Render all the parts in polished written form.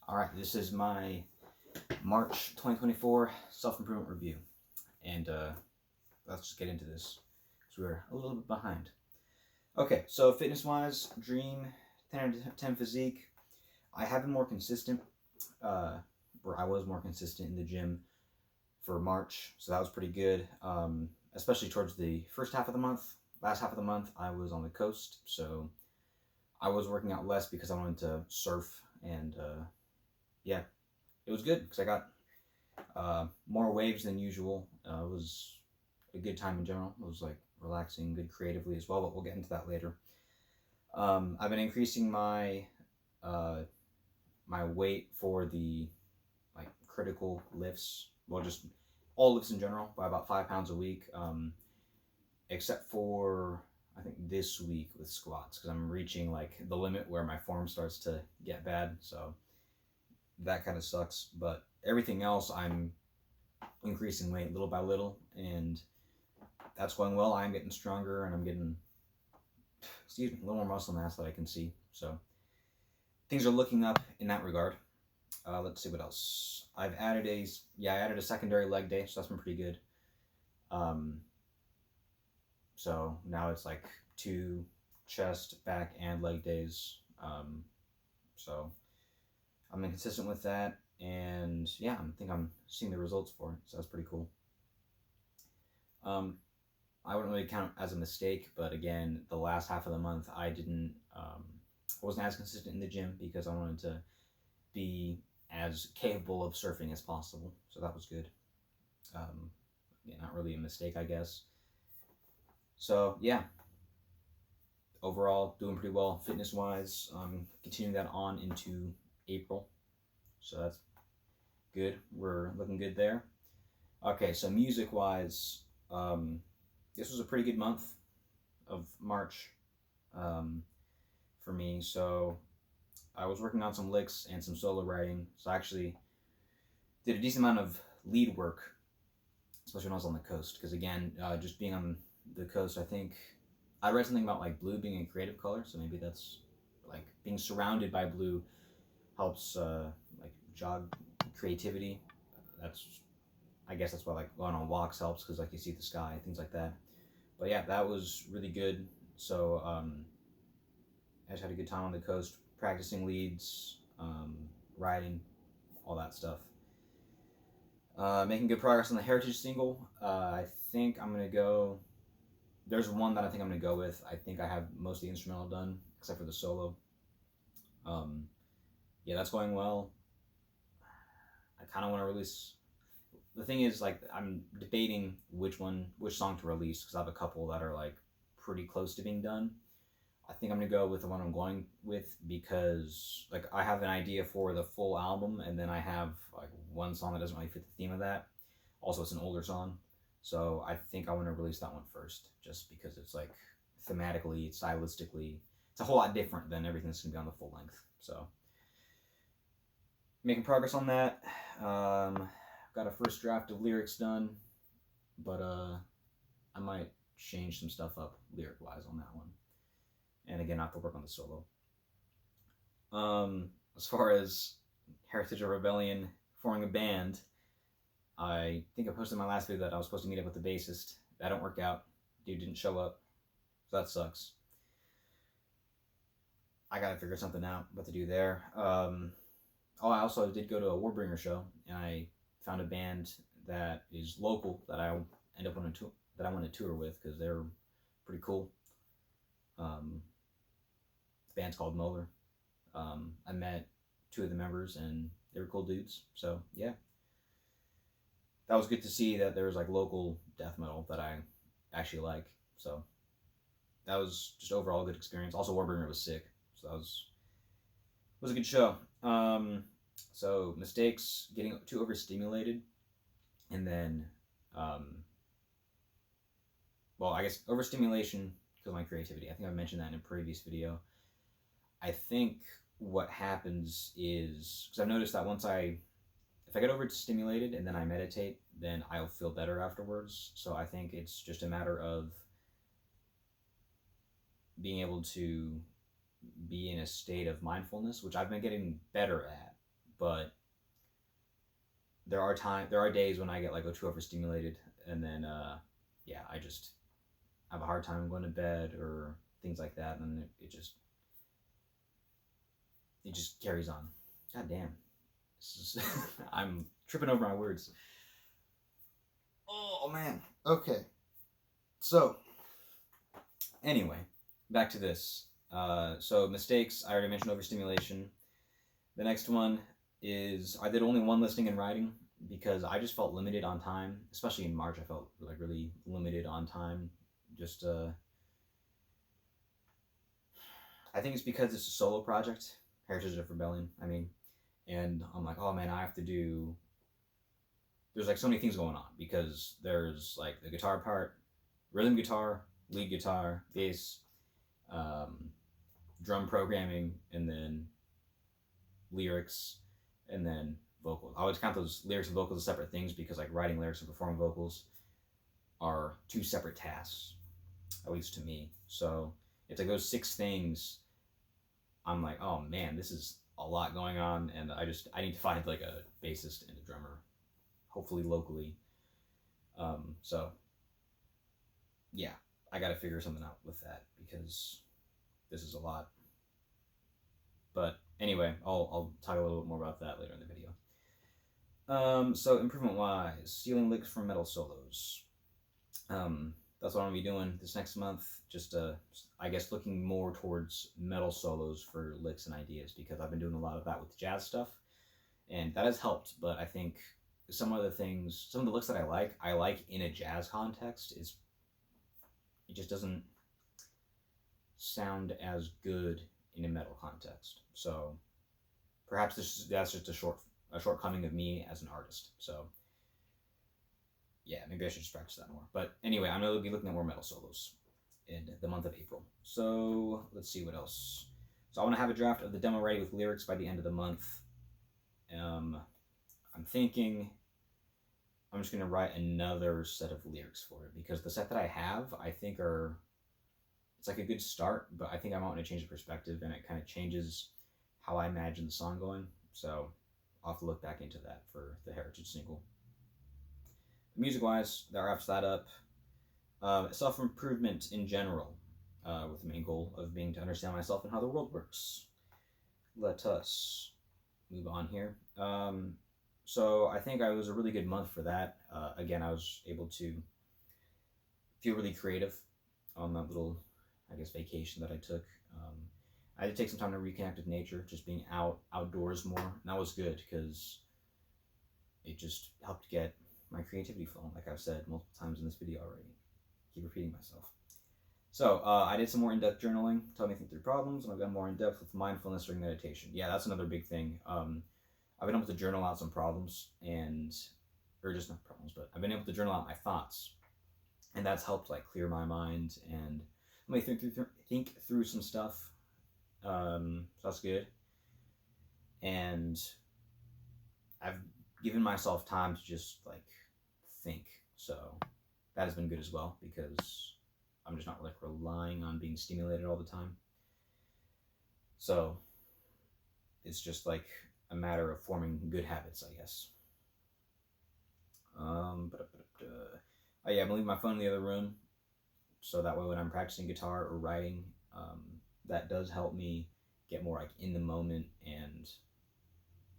All right, this is my March 2024 self-improvement review. And let's just get into this because we're a little bit behind. Okay, so fitness-wise, Dream 10 out of 10 physique. I have been more consistent, where I was more consistent in the gym for March, so that was pretty good, especially towards the first half of the month. Last half of the month, I was on the coast, so I was working out less because I wanted to surf, and yeah, it was good because I got more waves than usual. It was a good time in general. It was like relaxing, good creatively as well, but we'll get into that later. I've been increasing uh, my weight for the like critical lifts, well, just all lifts in general, by about 5 pounds a week, except for I think this week with squats because I'm reaching like the limit where my form starts to get bad. So that kind of sucks. But everything else, I'm increasing weight little by little, and that's going well. I'm getting stronger, and I'm getting, excuse me, a little more muscle mass that I can see. So things are looking up in that regard. Let's see what else. I added a secondary leg day, so that's been pretty good. Um, so now it's like two chest, back, and leg days. So I'm inconsistent with that, and yeah, I think I'm seeing the results for it. So that's pretty cool. Um, I wouldn't really count it as a mistake, but again, the last half of the month, I wasn't as consistent in the gym because I wanted to be as capable of surfing as possible. So that was good. Yeah, not really a mistake, I guess. So yeah, overall doing pretty well fitness wise. Continuing that on into April, so that's good. We're looking good there. Okay, so music wise, this was a pretty good month of March um, for me. So I was working on some licks and some solo writing. So I actually did a decent amount of lead work, especially when I was on the coast. Because again, just being on the coast, I think I read something about like blue being a creative color. So maybe that's like being surrounded by blue helps like jog creativity. That's I guess that's why like going on walks helps because like you see the sky, things like that. But yeah, that was really good. So I just had a good time on the coast, practicing leads, riding, all that stuff. Making good progress on the Heritage single. I think I'm gonna go. There's one that I think I'm gonna go with. I think I have most of the instrumental done except for the solo. Um, yeah, that's going well. I kind of want to release. The thing is, like, I'm debating which song to release because I have a couple that are like pretty close to being done. I think I'm gonna go with the one I'm going with because like I have an idea for the full album, and then I have like one song that doesn't really fit the theme of that. Also, it's an older song, so I think I want to release that one first, just because it's like thematically, stylistically, it's a whole lot different than everything that's gonna be on the full length. So making progress on that. Got a first draft of lyrics done, but I might change some stuff up lyric wise on that one. And again, I have to work on the solo. As far as Heritage of Rebellion forming a band, I think I posted in my last video that I was supposed to meet up with the bassist. That didn't work out. Dude didn't show up, so that sucks. I gotta figure something out what to do there. I also did go to a Warbringer show, and I found a band that is local that I end up on a tour that I want to tour with because they're pretty cool. The band's called Molar. I met two of the members, and they were cool dudes. So yeah, that was good to see that there was like local death metal that I actually like. So that was just overall a good experience. Also, Warbringer was sick, so that was a good show. So mistakes, getting too overstimulated, and then, um, well, I guess overstimulation kills my creativity. I think I mentioned that in a previous video. I think what happens is because I've noticed that if I get overstimulated and then I meditate, then I'll feel better afterwards. So I think it's just a matter of being able to be in a state of mindfulness, which I've been getting better at, but there are days when I get like too overstimulated, and then yeah, I just have a hard time going to bed or things like that, and it just carries on. God damn, this is I'm tripping over my words. Oh man. Okay. So anyway, back to this. So mistakes. I already mentioned overstimulation. The next one is I did only one listening and writing because I just felt limited on time, especially in March. I felt like really limited on time. Just I think it's because it's a solo project, Heritage of Rebellion. I mean, and I'm like, oh man, I have to do. There's like so many things going on because there's like the guitar part, rhythm guitar, lead guitar, bass, um, drum programming, and then lyrics, and then vocals. I always count those lyrics and vocals as separate things because like writing lyrics and performing vocals are two separate tasks, at least to me. So it's like those six things. I'm like, oh man, this is a lot going on, and I need to find like a bassist and a drummer, hopefully locally. So yeah, I got to figure something out with that because this is a lot. But anyway, I'll talk a little bit more about that later in the video. So improvement wise, stealing licks from metal solos. That's what I'm gonna be doing this next month. Just I guess looking more towards metal solos for licks and ideas because I've been doing a lot of that with jazz stuff, and that has helped. But I think some of the licks that I like in a jazz context is it just doesn't sound as good in a metal context. So perhaps that's just a shortcoming of me as an artist. So yeah, maybe I should just practice that more. But anyway, I'm going to be looking at more metal solos in the month of April. So let's see what else. So I want to have a draft of the demo ready with lyrics by the end of the month. I'm thinking I'm just going to write another set of lyrics for it because the set that I have, I think it's like a good start, but I think I want to change the perspective and it kind of changes how I imagine the song going. So I'll have to look back into that for the Heritage single. Music-wise, that wraps that up. Self-improvement in general, with the main goal of being to understand myself and how the world works. Let us move on here. So I think I was a really good month for that. Again, I was able to feel really creative on that little, I guess, vacation that I took. I had to take some time to reconnect with nature, just being outdoors more, and that was good because it just helped get my creativity flowing, like I've said multiple times in this video already. Keep repeating myself. So I did some more in-depth journaling to help me think through problems, and I've gone more in-depth with mindfulness during meditation. Yeah, that's another big thing. I've been able to journal out some problems, or just not problems, but I've been able to journal out my thoughts, and that's helped like clear my mind and let me think through some stuff. So that's good. And I've given myself time to just like think. So that has been good as well because I'm just not like relying on being stimulated all the time. So it's just like a matter of forming good habits, I guess. Oh yeah, I'm leaving my phone in the other room, so that way when I'm practicing guitar or writing, that does help me get more like in the moment, and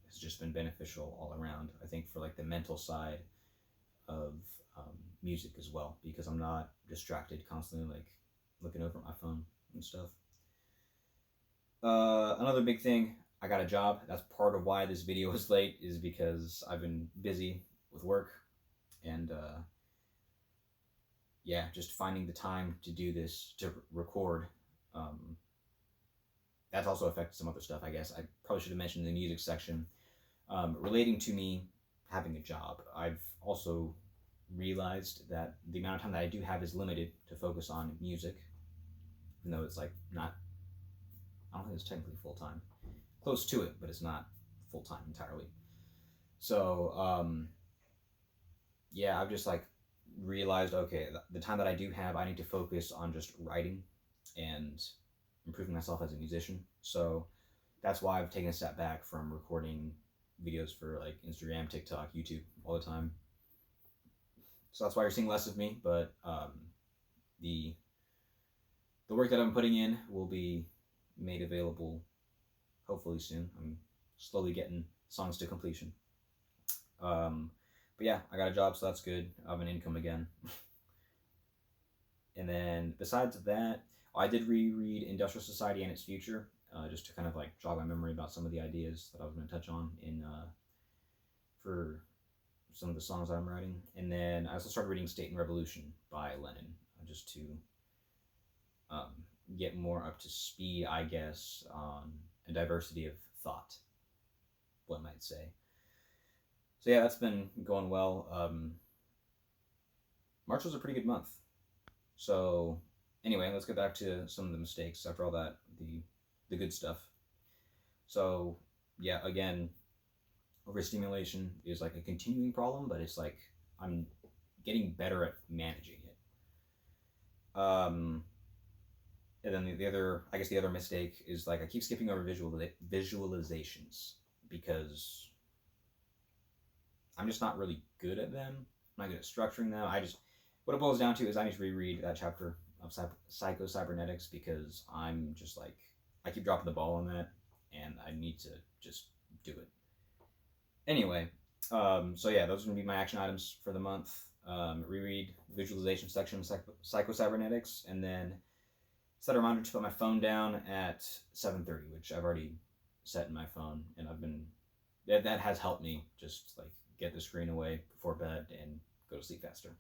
it's just been beneficial all around. I think for like the mental side of music as well, because I'm not distracted constantly like looking over at my phone and stuff. Another big thing, I got a job. That's part of why this video is late, is because I've been busy with work and yeah, just finding the time to do this, to record. That's also affected some other stuff, I guess. I probably should have mentioned in the music section. Relating to me having a job, I've also realized that the amount of time that I do have is limited to focus on music, even though it's like not, I don't think it's technically full-time. Close to it, but it's not full-time entirely. So yeah, I've just like realized, okay, the time that I do have, I need to focus on just writing and improving myself as a musician. So that's why I've taken a step back from recording videos for like Instagram, TikTok, YouTube all the time. So that's why you're seeing less of me. But the work that I'm putting in will be made available hopefully soon. I'm slowly getting songs to completion. But yeah, I got a job, so that's good. I have an income again. And then besides that, I did reread Industrial Society and Its Future, just to kind of like jog my memory about some of the ideas that I was going to touch on in for some of the songs I'm writing. And then I also started reading State and Revolution by Lenin, just to get more up to speed, I guess, on a diversity of thought, one might say. So yeah, that's been going well. March was a pretty good month. So anyway, let's get back to some of the mistakes after all that, the good stuff. So yeah, again, overstimulation is like a continuing problem, but it's like I'm getting better at managing it. And then the other mistake is like I keep skipping over visualizations because I'm just not really good at them. I'm not good at structuring them. What it boils down to is I need to reread that chapter of Psycho-Cybernetics because I'm just like, I keep dropping the ball on that, and I need to just do it. Anyway, so yeah, those are going to be my action items for the month. Reread visualization section of Psycho-Cybernetics, and then set a reminder to put my phone down at 7:30, which I've already set in my phone, and that has helped me just like get the screen away before bed and go to sleep faster.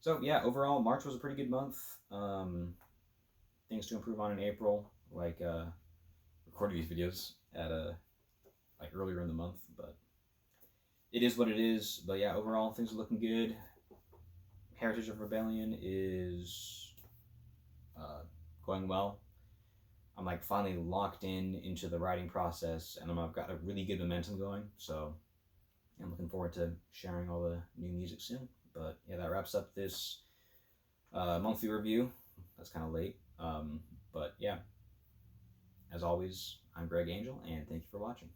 So yeah, overall, March was a pretty good month. Things to improve on in April, like recording these videos at like earlier in the month, but it is what it is. But yeah, overall, things are looking good. Heritage of Rebellion is going well. I'm like finally locked into the writing process, and I've got a really good momentum going. So I'm looking forward to sharing all the new music soon. But yeah, that wraps up this monthly review. That's kind of late. But yeah, as always, I'm Greg Angel, and thank you for watching.